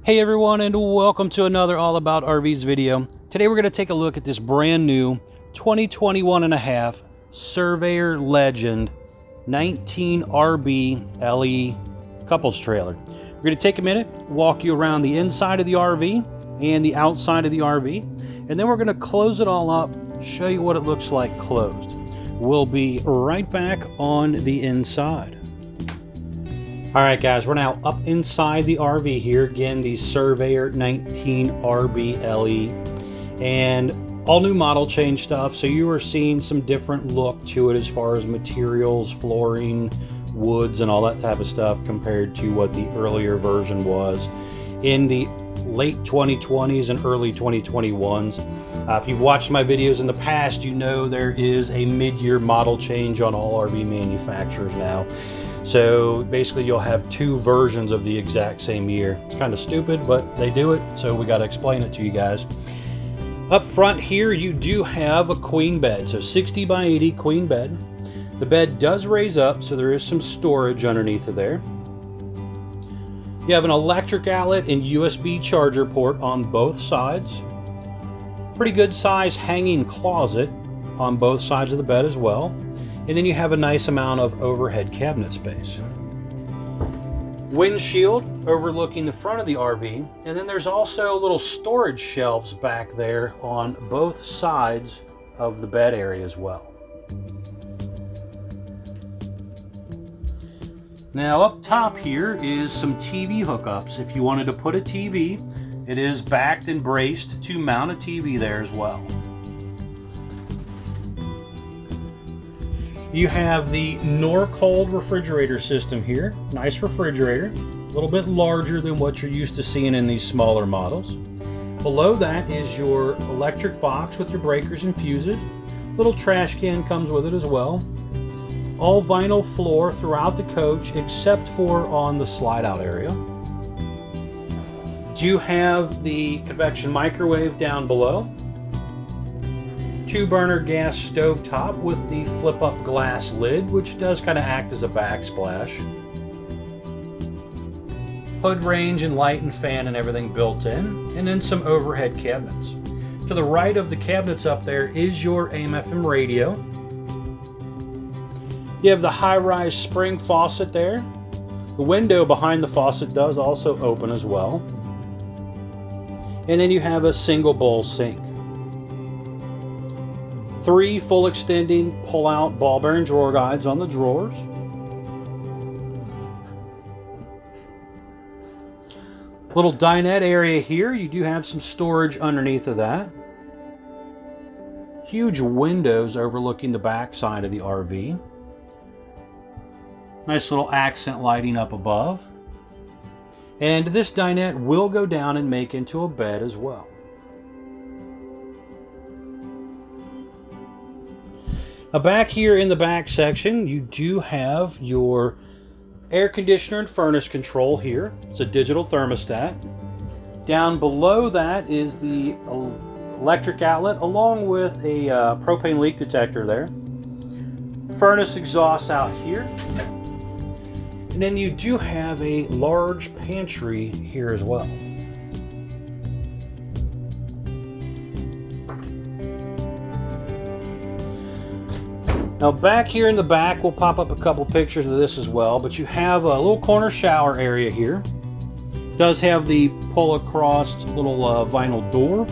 Hey everyone, and welcome to another All About RVs video. Today we're going to take a look at this brand new 2021 and a half Surveyor Legend 19 RB LE couples trailer. We're going to take a minute, walk you around the inside of the RV and the outside of the RV, and then we're going to close it all up, show you what it looks like closed. We'll be right back on the inside. Alright guys, we're now up inside the RV here. Again, the Surveyor 19 RB LE. And all new model change stuff, so you are seeing some different look to it as far as materials, flooring, woods, and all that type of stuff compared to what the earlier version was in the late 2020s and early 2021s. If you've watched my videos in the past, you know there is a mid-year model change on all RV manufacturers now. So basically you'll have two versions of the exact same year. It's kind of stupid, but they do it, so we got to explain it to you guys. Up front here, you do have a queen bed, so 60 by 80 queen bed. The bed does raise up, so there is some storage underneath of there. You have an electric outlet and USB charger port on both sides. Pretty good size hanging closet on both sides of the bed as well. And then you have a nice amount of overhead cabinet space. Windshield overlooking the front of the RV, and then there's also little storage shelves back there on both sides of the bed area as well. Now up top here is some TV hookups. If you wanted to put a TV, it is backed and braced to mount a TV there as well. You have the Norcold refrigerator system here. Nice refrigerator, a little bit larger than what you're used to seeing in these smaller models. Below that is your electric box with your breakers and fuses. Little trash can comes with it as well. All vinyl floor throughout the coach except for on the slide out area. You have the convection microwave down below. 2-burner gas stove top with the flip up glass lid, which does kind of act as a backsplash. Hood range and light and fan and everything built in, and then some overhead cabinets. To the right of the cabinets up there is your AM/FM radio. You have the high-rise spring faucet there. The window behind the faucet does also open as well. And then you have a single bowl sink. 3 full extending pull-out ball bearing drawer guides on the drawers. Little dinette area here. You do have some storage underneath of that. Huge windows overlooking the back side of the RV. Nice little accent lighting up above. And this dinette will go down and make into a bed as well. Now back here in the back section, you do have your air conditioner and furnace control here. It's a digital thermostat. Down below that is the electric outlet along with a propane leak detector there. Furnace exhaust out here. And then you do have a large pantry here as well. Now back here in the back, we'll pop up a couple pictures of this as well, but you have a little corner shower area here. It does have the pull across little vinyl door.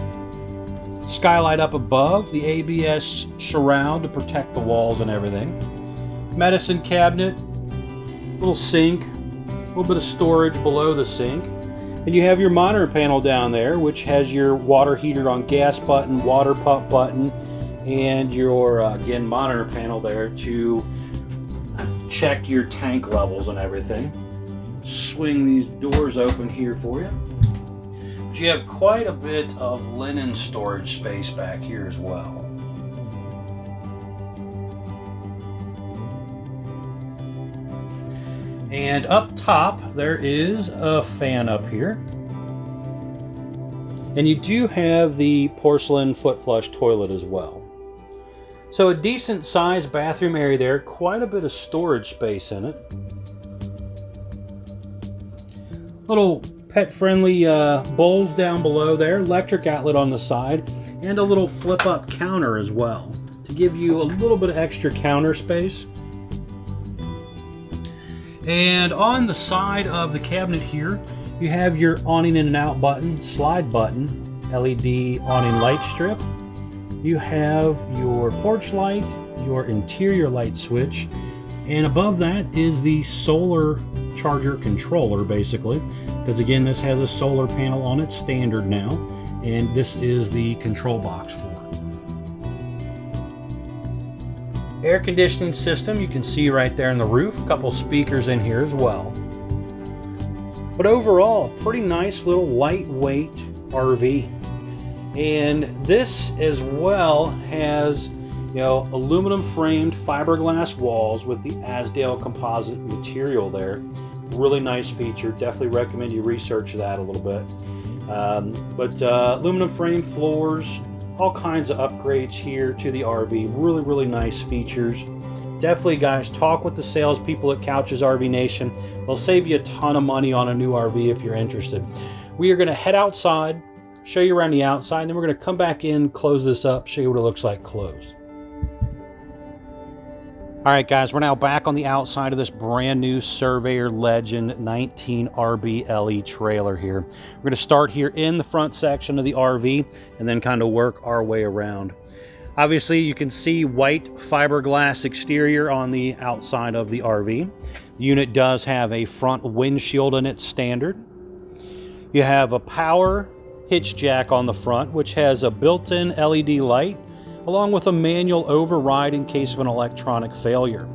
Skylight up above, the ABS surround to protect the walls and everything. Medicine cabinet, little sink, a little bit of storage below the sink. And you have your monitor panel down there, which has your water heater on gas button, water pump button, and your, again, monitor panel there to check your tank levels and everything. Swing these doors open here for you. But you have quite a bit of linen storage space back here as well. And up top, there is a fan up here. And you do have the porcelain foot flush toilet as well. So a decent sized bathroom area there, quite a bit of storage space in it. Little pet-friendly bowls down below there, electric outlet on the side, and a little flip-up counter as well to give you a little bit of extra counter space. And on the side of the cabinet here, you have your awning in and out button, slide button, LED awning light strip. You have your porch light, your interior light switch, and above that is the solar charger controller, basically, because again, this has a solar panel on it standard now, and this is the control box for it. Air conditioning system, you can see right there in the roof, a couple speakers in here as well. But overall, pretty nice little lightweight RV. And this as well has, you know, aluminum framed fiberglass walls with the Azdel composite material there. Really nice feature. Definitely recommend you research that a little bit. Aluminum framed floors, all kinds of upgrades here to the RV. Really nice features. Definitely, guys, talk with the salespeople at Couch's RV Nation. They'll save you a ton of money on a new RV if you're interested. We are going to head outside, show you around the outside, and then we're going to come back in, close this up, show you what it looks like closed. All right, guys, we're now back on the outside of this brand new Surveyor Legend 19 RB LE trailer here. We're going to start here in the front section of the RV and then kind of work our way around. Obviously, you can see white fiberglass exterior on the outside of the RV. The unit does have a front windshield in its standard. You have a power hitch jack on the front, which has a built-in LED light, along with a manual override in case of an electronic failure.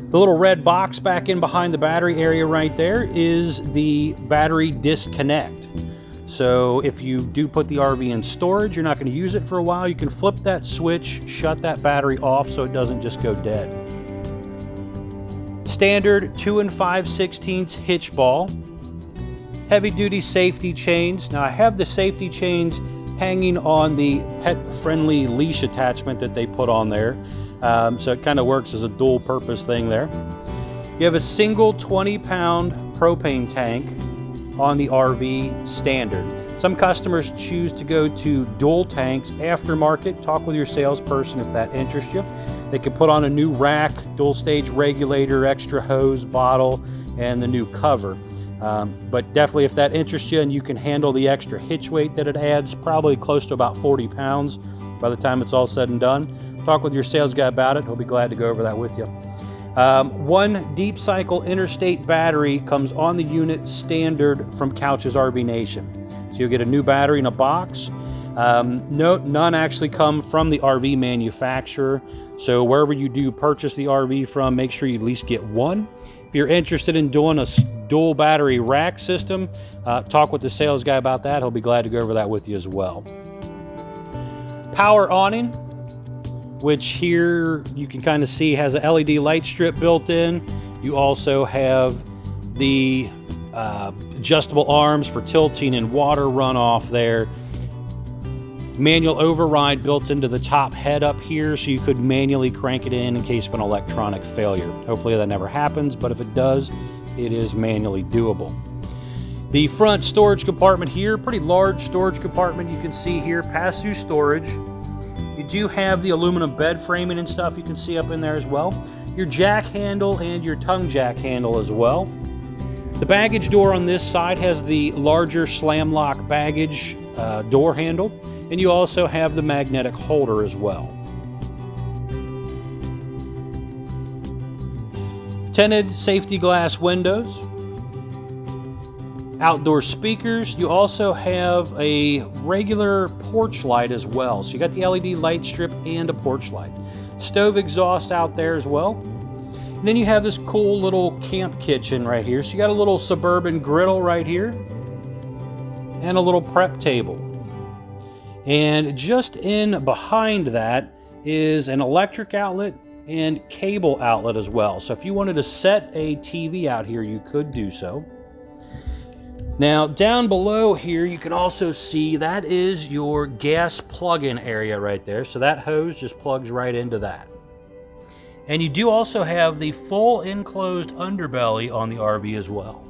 The little red box back in behind the battery area right there is the battery disconnect. So if you do put the RV in storage, you're not going to use it for a while, you can flip that switch, shut that battery off so it doesn't just go dead. Standard 2 5/16 hitch ball. Heavy duty safety chains. Now I have the safety chains hanging on the pet-friendly leash attachment that they put on there. So it kind of works as a dual purpose thing there. You have a single 20-pound propane tank on the RV standard. Some customers choose to go to dual tanks aftermarket. Talk with your salesperson if that interests you. They can put on a new rack, dual stage regulator, extra hose bottle, and the new cover. But definitely if that interests you and you can handle the extra hitch weight that it adds, probably close to about 40 pounds by the time it's all said and done, talk with your sales guy about it. He'll be glad to go over that with you. One deep cycle interstate battery comes on the unit standard from Couch's RV Nation. So you'll get a new battery in a box. None actually come from the RV manufacturer. So wherever you do purchase the RV from, make sure you at least get one. If you're interested in doing a dual battery rack system, talk with the sales guy about that. He'll be glad to go over that with you as well. Power awning, which here you can kind of see has a LED light strip built in. You also have the adjustable arms for tilting and water runoff there. Manual override built into the top head up here, so you could manually crank it in case of an electronic failure. Hopefully that never happens, but if it does, it is manually doable. The front storage compartment here, pretty large storage compartment you can see here, pass-through storage. You do have the aluminum bed framing and stuff you can see up in there as well. Your jack handle and your tongue jack handle as well. The baggage door on this side has the larger slam lock baggage door handle, and you also have the magnetic holder as well. Tinted safety glass windows. Outdoor speakers. You also have a regular porch light as well. So you got the LED light strip and a porch light. Stove exhaust out there as well. And then you have this cool little camp kitchen right here. So you got a little suburban griddle right here and a little prep table. And just in behind that is an electric outlet and cable outlet as well. So if you wanted to set a TV out here, you could do so. Now down below here, you can also see that is your gas plug-in area right there. So that hose just plugs right into that. And you do also have the full enclosed underbelly on the RV as well.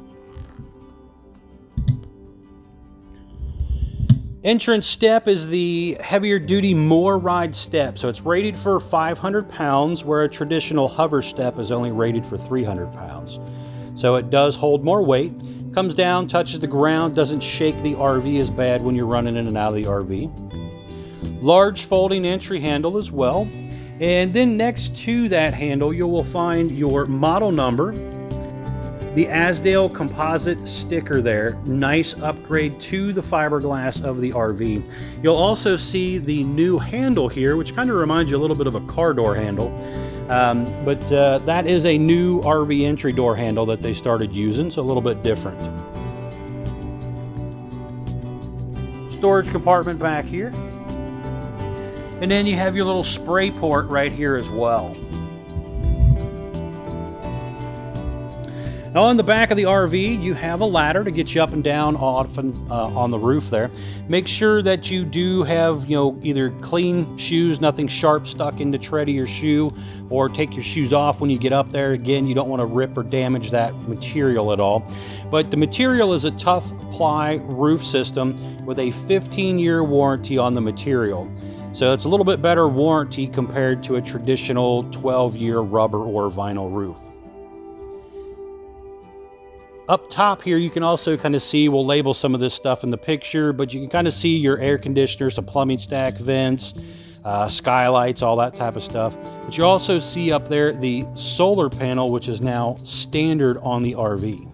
Entrance step is the heavier duty more ride step. So it's rated for 500 pounds, where a traditional hover step is only rated for 300 pounds. So it does hold more weight. Comes down, touches the ground, doesn't shake the RV as bad when you're running in and out of the RV. Large folding entry handle as well. And then next to that handle, you will find your model number, the Asdale composite sticker there. Nice upgrade to the fiberglass of the RV. You'll also see the new handle here, which kind of reminds you a little bit of a car door handle. But that is a new RV entry door handle that they started using, so a little bit different. Storage compartment back here. And then you have your little spray port right here as well. Now on the back of the RV, you have a ladder to get you up and down often on the roof there. Make sure that you do have, either clean shoes, nothing sharp stuck in the tread of your shoe, or take your shoes off when you get up there. Again, you don't want to rip or damage that material at all. But the material is a tough ply roof system with a 15-year warranty on the material. So it's a little bit better warranty compared to a traditional 12-year rubber or vinyl roof. Up top here, you can also kind of see, we'll label some of this stuff in the picture, but you can kind of see your air conditioners, the plumbing stack, vents, skylights, all that type of stuff. But you also see up there the solar panel, which is now standard on the RV.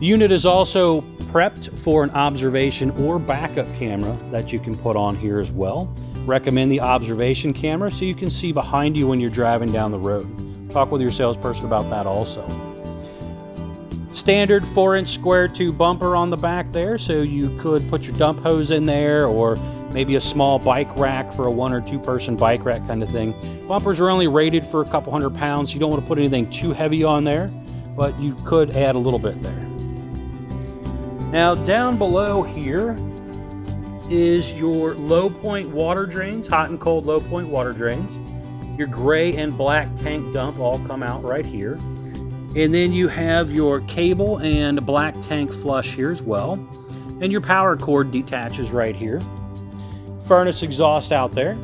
The unit is also prepped for an observation or backup camera that you can put on here as well. Recommend the observation camera so you can see behind you when you're driving down the road. Talk with your salesperson about that also. Standard 4-inch square tube bumper on the back there, so you could put your dump hose in there, or maybe a small bike rack for a 1 or 2 person bike rack kind of thing. Bumpers are only rated for a couple hundred pounds. You don't want to put anything too heavy on there, but you could add a little bit there. Now down below here is your low point water drains, hot and cold low point water drains. Your gray and black tank dump all come out right here. And then you have your cable and black tank flush here as well. And your power cord detaches right here. Furnace exhaust out there.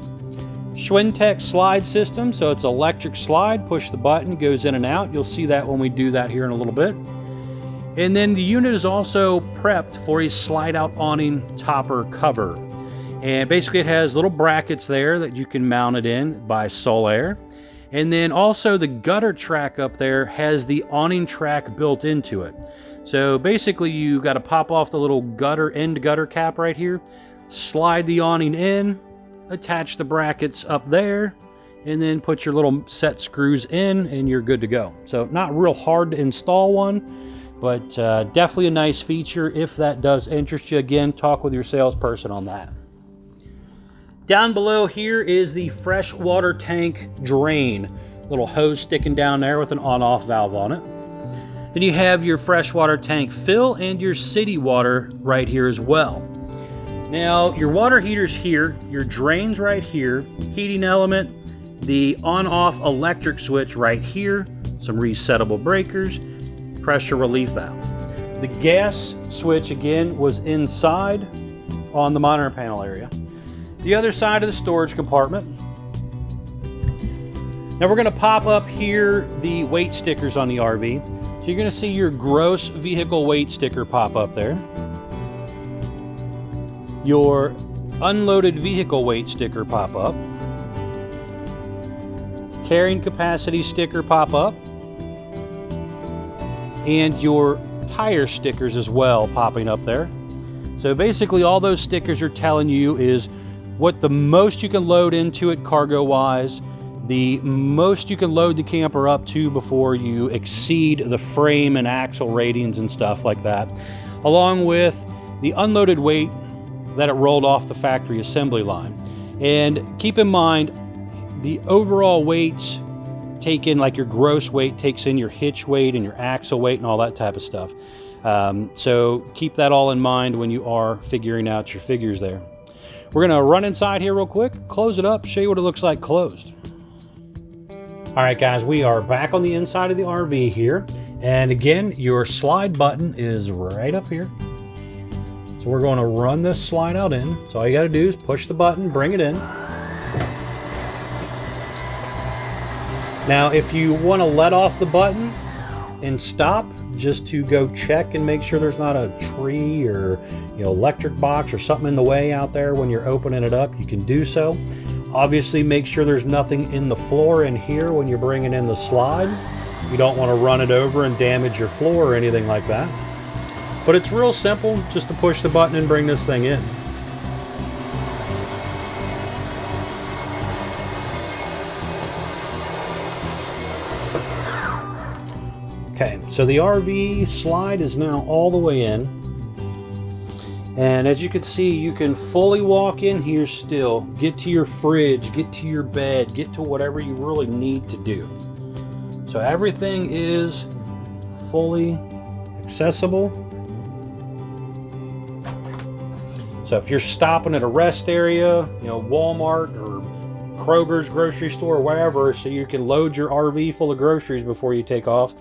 Schwintek slide system, so it's electric slide. Push the button, goes in and out. You'll see that when we do that here in a little bit. And then the unit is also prepped for a slide out awning topper cover. And basically it has little brackets there that you can mount it in by Solaire. And then also the gutter track up there has the awning track built into it. So basically you got to pop off the little end gutter cap right here, slide the awning in, attach the brackets up there, and then put your little set screws in and you're good to go. So not real hard to install one, but definitely a nice feature if that does interest you. Again, talk with your salesperson on that. Down below here is the freshwater tank drain. Little hose sticking down there with an on-off valve on it. Then you have your freshwater tank fill and your city water right here as well. Now, your water heater's here, your drain's right here, heating element, the on-off electric switch right here, some resettable breakers, pressure relief valve. The gas switch, again, was inside on the monitor panel area. The other side of the storage compartment. Now we're going to pop up here the weight stickers on the RV. So you're going to see your gross vehicle weight sticker pop up there. Your unloaded vehicle weight sticker pop up. Carrying capacity sticker pop up. And your tire stickers as well popping up there. So basically all those stickers are telling you is what the most you can load into it cargo wise, the most you can load the camper up to before you exceed the frame and axle ratings and stuff like that, along with the unloaded weight that it rolled off the factory assembly line. And keep in mind, the overall weights take in, like your gross weight takes in your hitch weight and your axle weight and all that type of stuff. So keep that all in mind when you are figuring out your figures there. We're going to run inside here real quick, close it up, show you what it looks like closed. All right, guys, we are back on the inside of the RV here. And again, your slide button is right up here. So we're going to run this slide out in. So all you got to do is push the button, bring it in. Now, if you want to let off the button and stop, just to go check and make sure there's not a tree or electric box or something in the way out there when you're opening it up, you can do so. Obviously, make sure there's nothing in the floor in here when you're bringing in the slide. You don't want to run it over and damage your floor or anything like that. But it's real simple, just to push the button and bring this thing in. Okay, so the RV slide is now all the way in. And as you can see, you can fully walk in here still, get to your fridge, get to your bed, get to whatever you really need to do. So everything is fully accessible. So if you're stopping at a rest area, Walmart or Kroger's grocery store or wherever, so you can load your RV full of groceries before you take off,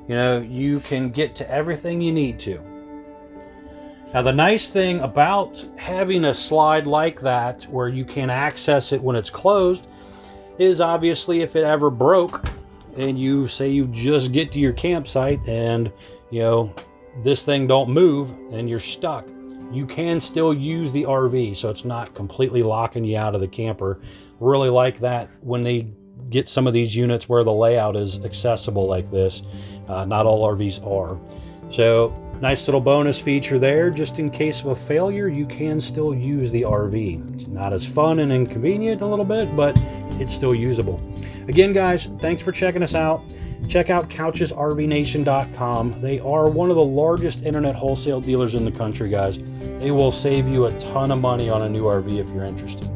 you can get to everything you need to. Now, the nice thing about having a slide like that where you can access it when it's closed is obviously if it ever broke and you just get to your campsite and this thing don't move and you're stuck, you can still use the RV, so it's not completely locking you out of the camper. Really like that when they get some of these units where the layout is accessible like this. Not all RVs are. So nice little bonus feature there. Just in case of a failure, you can still use the RV. It's not as fun and inconvenient a little bit, but it's still usable. Again, guys, thanks for checking us out. Check out couchesrvnation.com. They are one of the largest internet wholesale dealers in the country, guys. They will save you a ton of money on a new RV if you're interested.